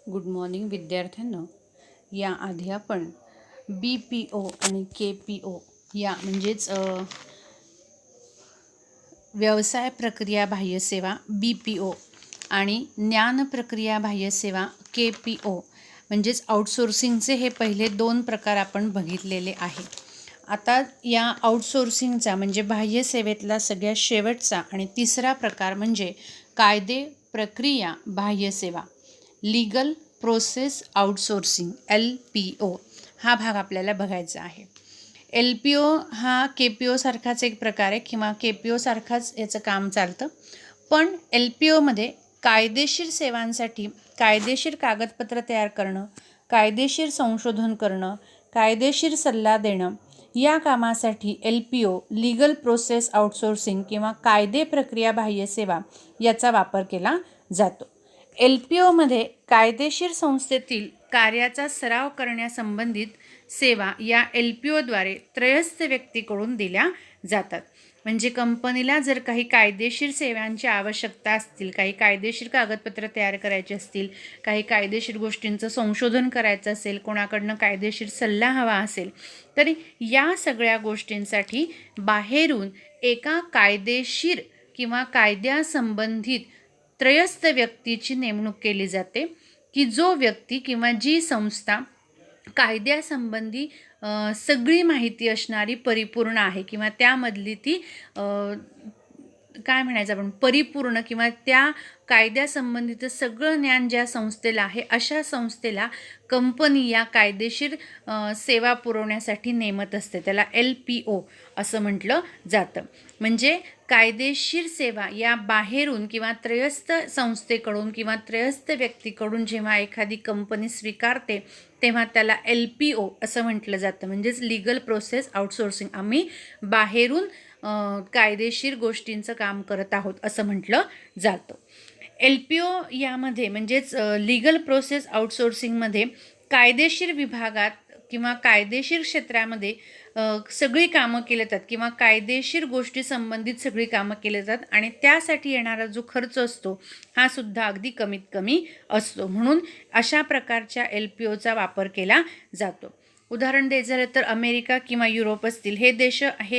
Good morning विद्यार्थ्यांनो. याआधी आपण BPO आणि KPO या म्हणजेच व्यवसाय प्रक्रिया बाह्य सेवा BPO आणि ज्ञान प्रक्रिया बाह्य सेवा KPO म्हणजेच आउटसोर्सिंगचे हे पहिले दोन प्रकार आपण बघितलेले आहे. आता या आउटसोर्सिंगचा म्हणजे बाह्य सेवेतला सगळ्यात शेवटचा आणि तिसरा प्रकार म्हणजे कायदे प्रक्रिया बाह्य सेवा लीगल प्रोसेस आउटसोर्सिंग LPO हा भाग आपल्याला बघायचा आहे. LPO हा KPO सारखाच एक प्रकार आहे किंवा KPO सारखाच याचं काम चालतं, पण LPOमध्ये कायदेशीर सेवांसाठी कायदेशीर कागदपत्र तयार करणं, कायदेशीर संशोधन करणं, कायदेशीर सल्ला देणं या कामासाठी LPO लीगल प्रोसेस आउटसोर्सिंग किंवा कायदे प्रक्रिया बाह्य सेवा याचा वापर केला जातो. LPOमध्ये कायदेशीर संस्थेतील कार्याचा सराव करण्यासंबंधित सेवा या LPOद्वारे त्रयस्थ व्यक्तीकडून दिल्या जातात. म्हणजे कंपनीला जर काही कायदेशीर सेवांची आवश्यकता असतील, काही कायदेशीर कागदपत्र तयार करायचे असतील, काही कायदेशीर गोष्टींचं संशोधन करायचं असेल, कोणाकडनं कायदेशीर सल्ला हवा असेल, तरी या सगळ्या गोष्टींसाठी बाहेरून एका कायदेशीर किंवा कायद्यासंबंधित त्रयस्थ व्यक्तीची नेमणूक केली जाते, की जो व्यक्ती किंवा जी संस्था कायद्यासंबंधी सगळी माहिती असणारी परिपूर्ण आहे किंवा त्यामधली ती काय म्हणायचं आपण परिपूर्ण किंवा त्या कायद्यासंबंधीचं सगळं ज्ञान ज्या संस्थेला आहे अशा संस्थेला कंपनी या कायदेशीर सेवा पुरवण्यासाठी नेमत असते. त्याला LPO असं म्हटलं जातं. म्हणजे कायदेशीर सेवा या बाहेरून किंवा त्रयस्थ संस्थेकडून किंवा त्रयस्थ व्यक्तीकडून जेव्हा एखादी कंपनी स्वीकारते तेव्हा त्याला LPO असं म्हटलं जातं. म्हणजेच लीगल प्रोसेस आउटसोर्सिंग. आम्ही बाहेरून कायदेशीर गोष्टींचं काम करत आहोत असं म्हटलं जातं. LPO यामध्ये म्हणजेच लीगल प्रोसेस आउटसोर्सिंगमध्ये कायदेशीर विभागात किंवा कायदेशीर क्षेत्रामध्ये सगळी कामं केली जातात किंवा कायदेशीर गोष्टी संबंधित सगळी कामं केली जातात आणि त्यासाठी येणारा जो खर्च असतो हा सुद्धा अगदी कमीत कमी असतो. म्हणून अशा प्रकारच्या LPOचा वापर केला जातो. उदाहरण द्यायचं झालं तर अमेरिका किंवा युरोप असतील हे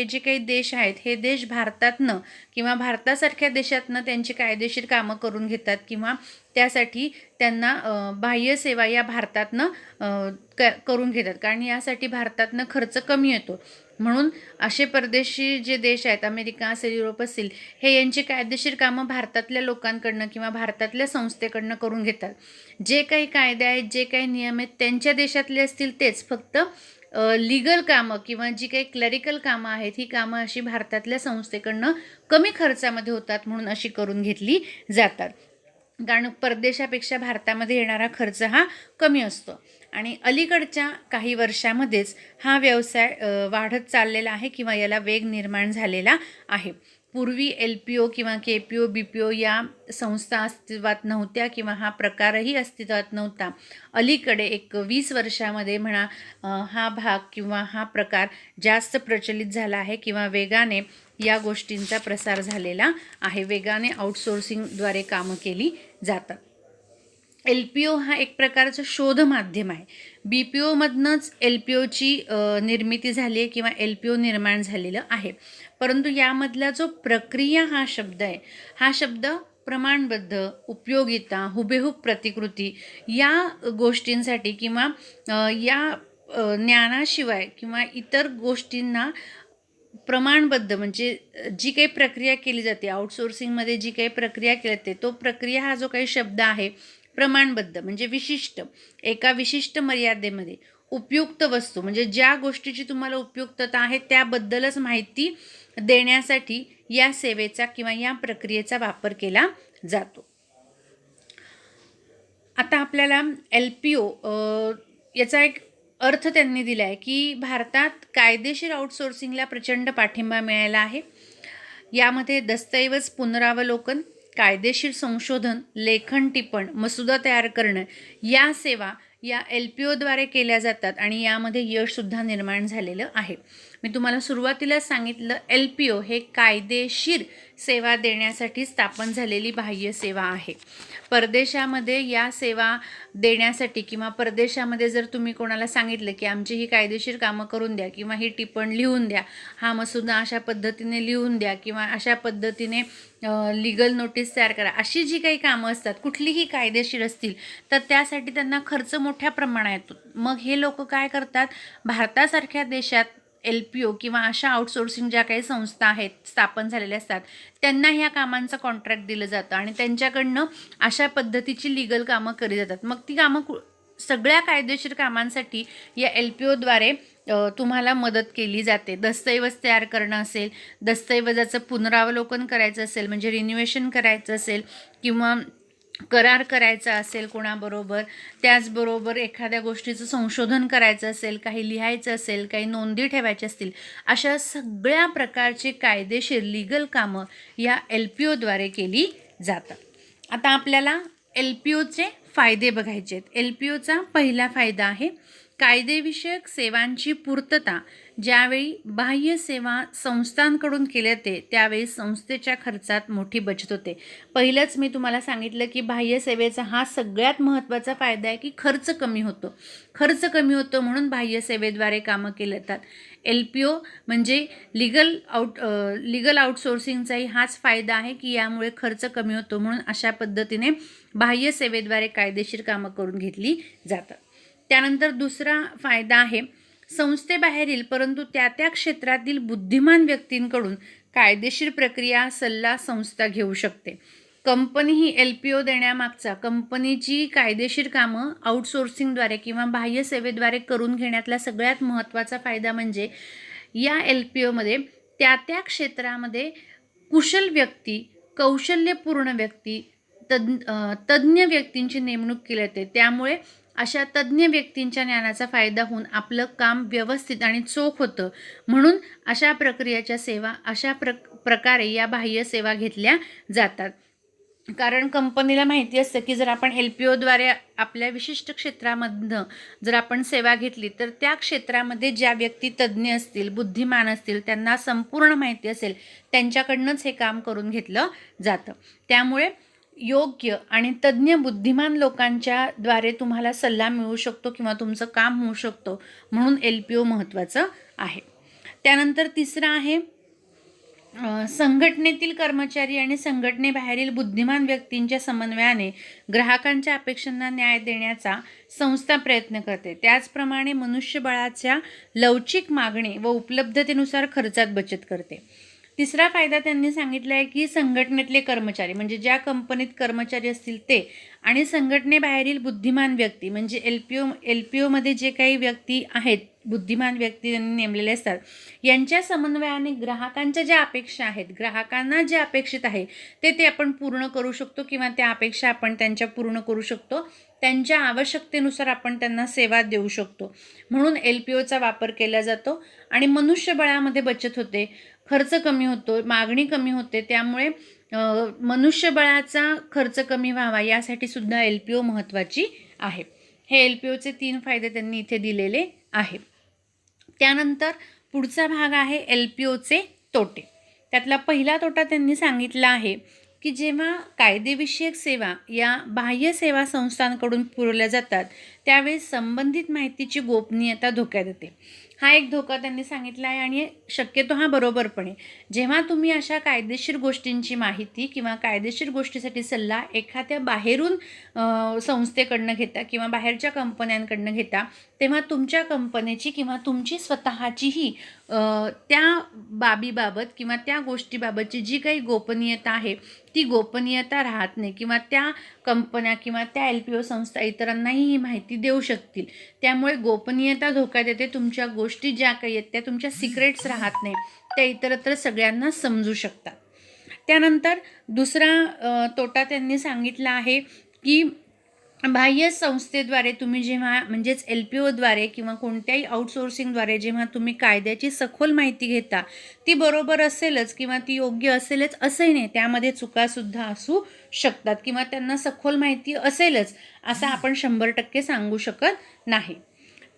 जे काही देश आहेत हे देश भारतातनं किंवा भारतासारख्या देशातनं त्यांची कायदेशीर कामं करून घेतात किंवा त्यासाठी त्यांना बाह्य सेवा या भारतातनं करून घेतात, कारण यासाठी भारतातनं खर्च कमी येतो. म्हणून असे परदेशी जे देश आहेत, अमेरिका असेल, युरोप असेल, हे यांची कायदेशीर कामं भारतातल्या लोकांकडनं किंवा भारतातल्या संस्थेकडनं करून घेतात. जे काही कायदे आहेत, जे काही नियम आहेत त्यांच्या देशातले असतील तेच, फक्त लीगल कामं किंवा जी काही क्लरिकल कामं आहेत ही कामं अशी भारतातल्या संस्थेकडनं कमी खर्चामध्ये होतात म्हणून अशी करून घेतली जातात. कारण परदेशापेक्षा भारतामध्ये येणारा खर्च हा कमी असतो. आणि अलीकडच्या काही वर्षामध्येच हा व्यवसाय वाढत चाललेला आहे किंवा याला वेग निर्माण झालेला आहे. पूर्वी LPO किंवा KPO BPO या संस्था अस्तित्वात नव्हत्या किंवा हा प्रकारही अस्तित्वात नव्हता. अलीकडे एक 20 वर्षामध्ये म्हणा हा भाग किंवा हा प्रकार जास्त प्रचलित झाला आहे किंवा वेगाने या गोष्टींचा प्रसार झालेला आहे. वेगाने आउटसोर्सिंगद्वारे कामं केली जातात. LPO हा एक प्रकारचं शोध माध्यम आहे. BPOमधनंच LPOची निर्मिती झाली आहे किंवा LPO निर्माण झालेलं आहे. परंतु यामधला जो प्रक्रिया हा शब्द आहे, हा शब्द प्रमाणबद्ध, उपयोगिता, हुबेहूब प्रतिकृती या गोष्टींसाठी किंवा या ज्ञानाशिवाय किंवा इतर गोष्टींना प्रमाणबद्ध म्हणजे जी काही प्रक्रिया केली जाते आउटसोर्सिंगमध्ये, जी काही प्रक्रिया केली जाते तो प्रक्रिया हा जो काही शब्द आहे प्रमाणबद्ध म्हणजे विशिष्ट, एका विशिष्ट मर्यादेमध्ये उपयुक्त वस्तू म्हणजे ज्या गोष्टीची तुम्हाला उपयुक्तता आहे त्याबद्दलच माहिती देण्यासाठी या सेवेचा किंवा या प्रक्रियेचा वापर केला जातो. आता आपल्याला LPO याचा एक अर्थ त्यांनी दिला आहे की भारतात कायदेशीर आउटसोर्सिंगला प्रचंड पाठिंबा मिळाला आहे. यामध्ये दस्तऐवज पुनरावलोकन, कायदेशीर संशोधन, लेखन टिप्पण, मसुदा तयार करणं या सेवा या LPOद्वारे केल्या जातात आणि यामध्ये यशसुद्धा निर्माण झालेलं आहे. मी तुम्हाला सुरुवातीला सांगितलं LPO हे कायदेशीर सेवा देण्यासाठी स्थापन झालेली बाह्य सेवा आहे. परदेशामध्ये या सेवा देण्यासाठी किंवा परदेशामध्ये जर तुम्ही कोणाला सांगितलं की आमची ही कायदेशीर कामं करून द्या किंवा ही टिप्पण लिहून द्या, हा मसुदा अशा पद्धतीने लिहून द्या किंवा अशा पद्धतीने लीगल नोटीस तयार करा, अशी जी काही कामं असतात कुठलीही कायदेशीर असतील तर त्यासाठी त्यांना खर्च मोठ्या प्रमाणात येतो. मग हे लोक काय करतात, भारतासारख्या देशात LPO किंवा अशा आउटसोर्सिंग ज्या काही संस्था आहेत स्थापन झालेल्या असतात त्यांना ह्या कामांचं कॉन्ट्रॅक्ट दिलं जातं आणि त्यांच्याकडनं अशा पद्धतीची लीगल कामं केली जातात. मग ती कामं सगळ्या कायदेशीर कामांसाठी या LPOद्वारे तुम्हाला मदत केली जाते. दस्तऐवज तयार करणं असेल, दस्तऐवजाचं पुनरावलोकन करायचं असेल म्हणजे रिन्युएशन करायचं असेल किंवा करार करायचा असेल कोणाबरोबर, त्याचबरोबर एखाद्या गोष्टीचं संशोधन करायचं असेल, काही लिहायचं असेल, काही नोंदी ठेवायच्या असतील, अशा सगळ्या प्रकारची कायदेशीर लीगल कामं या LPOद्वारे केली जातात. आता आपल्याला LPOचे फायदे बघायचे आहेत. LPOचा पहिला फायदा आहे कायदेविषयक सेवांची पूर्तता ज्यावेळी बाह्य सेवा संस्थांकडून केली जाते त्यावेळी संस्थेच्या खर्चात मोठी बचत होते. पहिलंच मी तुम्हाला सांगितलं की बाह्य सेवेचा हा सगळ्यात महत्त्वाचा फायदा आहे की खर्च कमी होतो. खर्च कमी होतो म्हणून बाह्य सेवेद्वारे कामं केली जातात. LPO म्हणजे लीगल आउटसोर्सिंगचाही हाच फायदा आहे की यामुळे खर्च कमी होतो म्हणून अशा पद्धतीने बाह्य सेवेद्वारे कायदेशीर कामं करून घेतली जातात. त्यानंतर दुसरा फायदा आहे संस्थेबाहेरील परंतु त्या त्या क्षेत्रातील बुद्धिमान व्यक्तींकडून कायदेशीर प्रक्रिया सल्ला संस्था घेऊ शकते. कंपनी ही LPO देण्यामागचा कंपनीची कायदेशीर कामं आउटसोर्सिंगद्वारे किंवा बाह्य सेवेद्वारे करून घेण्यातला सगळ्यात महत्त्वाचा फायदा म्हणजे या LPOमध्ये त्या त्या क्षेत्रामध्ये कुशल व्यक्ती, कौशल्यपूर्ण व्यक्ती, तज्ज्ञ व्यक्तींची नेमणूक केली जाते. त्यामुळे अशा तज्ज्ञ व्यक्तींच्या ज्ञानाचा फायदा होऊन आपलं काम व्यवस्थित आणि चोख होतं. म्हणून अशा प्रक्रियेच्या सेवा अशा प्रकारे या बाह्य सेवा घेतल्या जातात. कारण कंपनीला माहिती असतं की जर आपण LPOद्वारे आपल्या विशिष्ट क्षेत्रामधनं जर आपण सेवा घेतली तर त्या क्षेत्रामध्ये ज्या व्यक्ती तज्ज्ञ असतील, बुद्धिमान असतील, त्यांना संपूर्ण माहिती असेल, त्यांच्याकडनंच हे काम करून घेतलं जातं. त्यामुळे योग्य आणि तज्ज्ञ बुद्धिमान लोकांच्या द्वारे तुम्हाला सल्ला मिळू शकतो किंवा तुमचं काम होऊ शकतो म्हणून LPO महत्त्वाचं आहे. त्यानंतर तिसरं आहे संघटनेतील कर्मचारी आणि संघटनेबाहेरील बुद्धिमान व्यक्तींच्या समन्वयाने ग्राहकांच्या अपेक्षांना न्याय देण्याचा संस्था प्रयत्न करते. त्याचप्रमाणे मनुष्यबळाच्या लवचिक मागणी व उपलब्धतेनुसार खर्चात बचत करते. तिसरा फायदा त्यांनी सांगितला आहे की संघटनेतले कर्मचारी म्हणजे ज्या कंपनीत कर्मचारी असतील ते आणि संघटनेबाहेरील बुद्धिमान व्यक्ती म्हणजे LPOमध्ये जे काही व्यक्ती आहेत, बुद्धिमान व्यक्ती त्यांनी नेमलेले असतात, यांच्या समन्वयाने ग्राहकांच्या ज्या अपेक्षा आहेत, ग्राहकांना जे अपेक्षित आहे ते आपण पूर्ण करू शकतो किंवा त्या अपेक्षा आपण त्यांच्या पूर्ण करू शकतो. त्यांच्या आवश्यकतेनुसार आपण त्यांना सेवा देऊ शकतो. म्हणून LPOचा वापर केला जातो आणि मनुष्यबळामध्ये बचत होते, खर्च कमी होतो, मागणी कमी होते. त्यामुळे मनुष्यबळाचा खर्च कमी व्हावा यासाठी सुद्धा LPO महत्त्वाची आहे. हे LPOचे 3 फायदे त्यांनी इथे दिलेले आहेत. त्यानंतर पुढचा भाग आहे LPOचे तोटे. त्यातला पहिला तोटा त्यांनी सांगितला आहे की जेव्हा कायदेविषयक सेवा या बाह्य सेवा संस्थांकडून पुरवल्या जातात त्यावेळी संबंधित माहितीची गोपनीयता धोक्यात येते. हा एक धोका त्यांनी सांगितला आहे आणि शक्यतो हा बरोबर पण आहे. जेव्हा तुम्ही अशा कायदेशीर गोष्टींची माहिती किंवा कायदेशीर गोष्टीसाठी सल्ला एखाद्या बाहेरून संस्थेकडनं घेता किंवा बाहेरच्या कंपन्यांकडनं घेता तेव्हा तुमच्या कंपनीची किंवा तुमची स्वतःचीही त्या बाबीबाबत किंवा त्या गोष्टीबाबतची जी काही गोपनीयता आहे ती गोपनीयता राहत नाही किंवा त्या कंपन्या किंवा त्या LPO संस्था इतरांनाही ही माहिती देऊ शकतील. त्यामुळे गोपनीयता धोक्यात येते. तुमच्या गोष्टी ज्या काही आहेत त्या तुमच्या सिक्रेट्स राहत नाही, त्या इतरत्र सगळ्यांना समजू शकतात. त्यानंतर दुसरा तोटा त्यांनी सांगितला आहे की बाह्य संस्थेद्वारे तुम्ही जेव्हा म्हणजेच LPOद्वारे किंवा कोणत्याही आउटसोर्सिंगद्वारे जेव्हा तुम्ही कायद्याची सखोल माहिती घेता ती बरोबर असेलच किंवा ती योग्य असेलच असंही नाही, त्यामध्ये चुकासुद्धा असू शकतात किंवा त्यांना सखोल माहिती असेलच असं आपण 100% सांगू शकत नाही.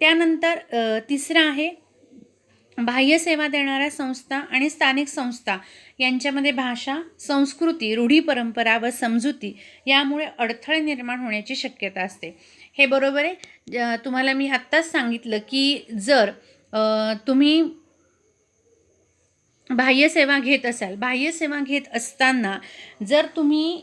त्यानंतर तिसरं आहे बाह्य सेवा देणाऱ्या संस्था आणि स्थानिक संस्था यांच्यामध्ये भाषा, संस्कृती, रूढी परंपरा व समजुती यामुळे अडथळे निर्माण होण्याची शक्यता असते. हे बरोबर आहे. तुम्हाला मी आत्ताच सांगितलं की जर तुम्ही बाह्य सेवा घेत असाल, बाह्य सेवा घेत असताना जर तुम्ही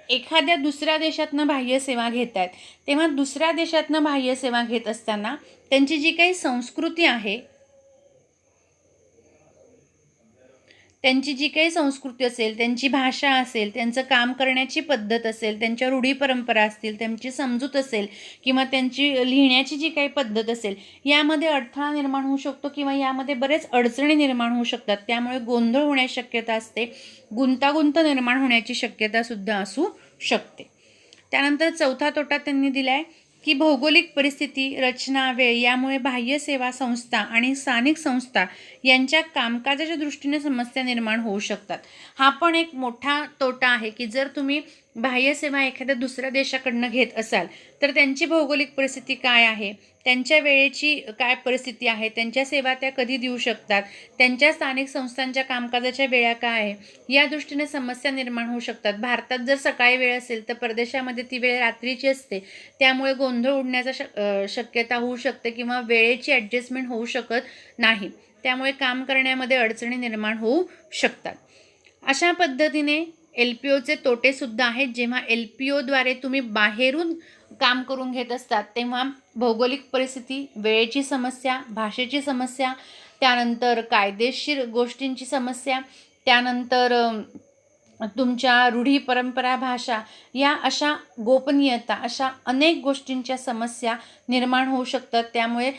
एखाद्या दुसऱ्या देशातनं बाह्य सेवा घेत आहेत, तेव्हा दुसऱ्या देशातनं बाह्य सेवा घेत असताना त्यांची जी काही संस्कृती आहे, त्यांची जी काही संस्कृती असेल, त्यांची भाषा असेल, त्यांचं काम करण्याची पद्धत असेल, त्यांच्या रूढी परंपरा असतील, त्यांची समजूत असेल किंवा त्यांची लिहिण्याची जी काही पद्धत असेल, यामध्ये अडथळा निर्माण होऊ शकतो किंवा यामध्ये बरेच अडचणी निर्माण होऊ शकतात. त्यामुळे गोंधळ होण्याची शक्यता असते, गुंतागुंत निर्माण होण्याची शक्यतासुद्धा असू शकते. त्यानंतर चौथा तोटा त्यांनी दिला आहे की भौगोलिक परिस्थिती, रचना, वेळ यामुळे बाह्य सेवा संस्था आणि स्थानिक संस्था यांच्या कामकाजाच्या दृष्टीने समस्या निर्माण होऊ शकतात. हा पण एक मोठा तोटा आहे की जर तुम्ही बाह्य सेवा एखाद्या दुसऱ्या देशाकडनं घेत असाल तर त्यांची भौगोलिक परिस्थिती काय आहे, त्यांच्या वेळेची काय परिस्थिती आहे, त्यांच्या सेवा त्या कधी देऊ शकतात, त्यांच्या स्थानिक संस्थांच्या कामकाजाच्या वेळा काय आहे, या दृष्टीने समस्या निर्माण होऊ शकतात. भारतात जर सकाळी वेळ असेल तर परदेशामध्ये ती वेळ रात्रीची असते, त्यामुळे गोंधळ उडण्याचा शक्यता होऊ शकते किंवा वेळेची ॲडजस्टमेंट होऊ शकत नाही. त्यामुळे काम करण्यामध्ये अडचणी निर्माण होऊ शकतात. अशा पद्धतीने LPOचे तोटेसुद्धा आहेत. जेव्हा LPOद्वारे तुम्ही बाहेरून काम करून घेत असतात तेव्हा भौगोलिक परिस्थिती, वेळेची समस्या, भाषेची समस्या, त्यानंतर कायदेशीर गोष्टींची समस्या, त्यानंतर तुमच्या रूढी परंपरा, भाषा या अशा गोपनीयता, अशा अनेक गोष्टींच्या समस्या निर्माण होऊ शकतात. त्यामुळे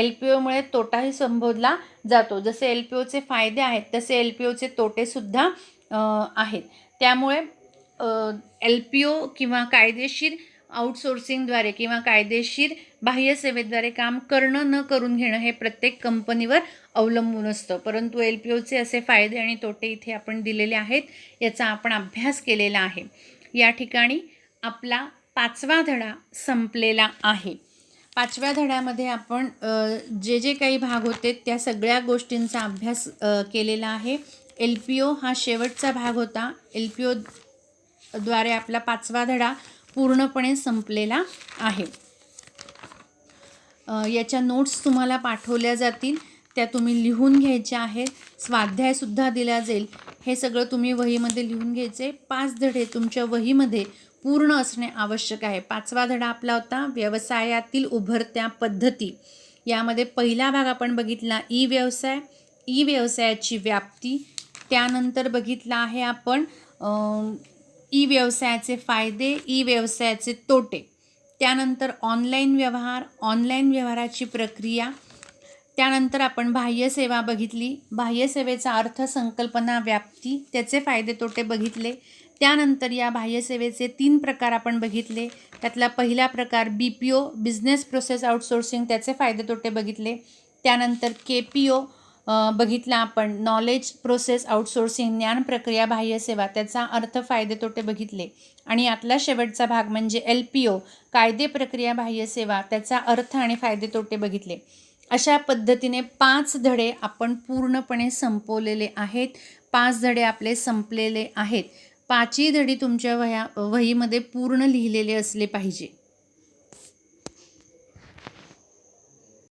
LPOमुळे तोटाही संबोधला जातो. जसे LPOचे फायदे आहेत तसे LPOचे तोटेसुद्धा आहेत. त्यामुळे LPO किंवा कायदेशीर आउटसोर्सिंगद्वारे किंवा कायदेशीर बाह्य सेवेद्वारे काम करणं न करून घेणं हे प्रत्येक कंपनीवर अवलंबून असतं. परंतु LPOचे असे फायदे आणि तोटे इथे आपण दिलेले आहेत, याचा आपण अभ्यास केलेला आहे. या ठिकाणी आपला 5वा धडा संपलेला आहे. 5व्या धड्यामध्ये आपण जे काही भाग होते त्या सगळ्या गोष्टींचा अभ्यास केलेला आहे. LPO हा शेवटचा भाग होता. LPOद्वारे आपला 5वा धडा पूर्णपणे संपलेला आहे. याच्या नोट्स तुम्हाला पाठवल्या जातील, त्या तुम्ही लिहून घ्यायच्या आहेत. स्वाध्यायसुद्धा दिला जाईल. हे सगळं तुम्ही वहीमध्ये लिहून घ्यायचे. 5 धडे तुमच्या वहीमध्ये पूर्ण असणे आवश्यक आहे. 5वा धडा आपला होता व्यवसायातील उभरत्या पद्धती. यामध्ये पहिला भाग आपण बघितला ई-व्यवसाय, ई-व्यवसायाची व्याप्ती. त्यानंतर बघितला आहे आपण ई-व्यवसायाचे फायदे, ई-व्यवसायाचे तोटे. त्यानंतर ऑनलाईन व्यवहार, ऑनलाईन व्यवहाराची प्रक्रिया. त्यानंतर आपण बाह्य सेवा बघितली, बाह्य सेवेचा अर्थ, संकल्पना, व्याप्ती, त्याचे फायदे तोटे बघितले. त्यानंतर या बाह्य सेवेचे 3 प्रकार आपण बघितले. त्यातला पहिला प्रकार BPO, बिझनेस प्रोसेस आउटसोर्सिंग, त्याचे फायदे तोटे बघितले. त्यानंतर KPO बघितला आपण, नॉलेज प्रोसेस आउटसोर्सिंग, ज्ञान प्रक्रिया बाह्य सेवा, त्याचा अर्थ, फायदे तोटे बघितले. आणि यातला शेवटचा भाग म्हणजे LPO, कायदे प्रक्रिया बाह्य सेवा, त्याचा अर्थ आणि फायदे तोटे बघितले. अशा पद्धतीने 5 धडे आपण पूर्णपणे संपवलेले आहेत. 5 धडे आपले संपलेले आहेत. 5ही धडी तुमच्या वहीमध्ये पूर्ण लिहिलेले असले पाहिजे.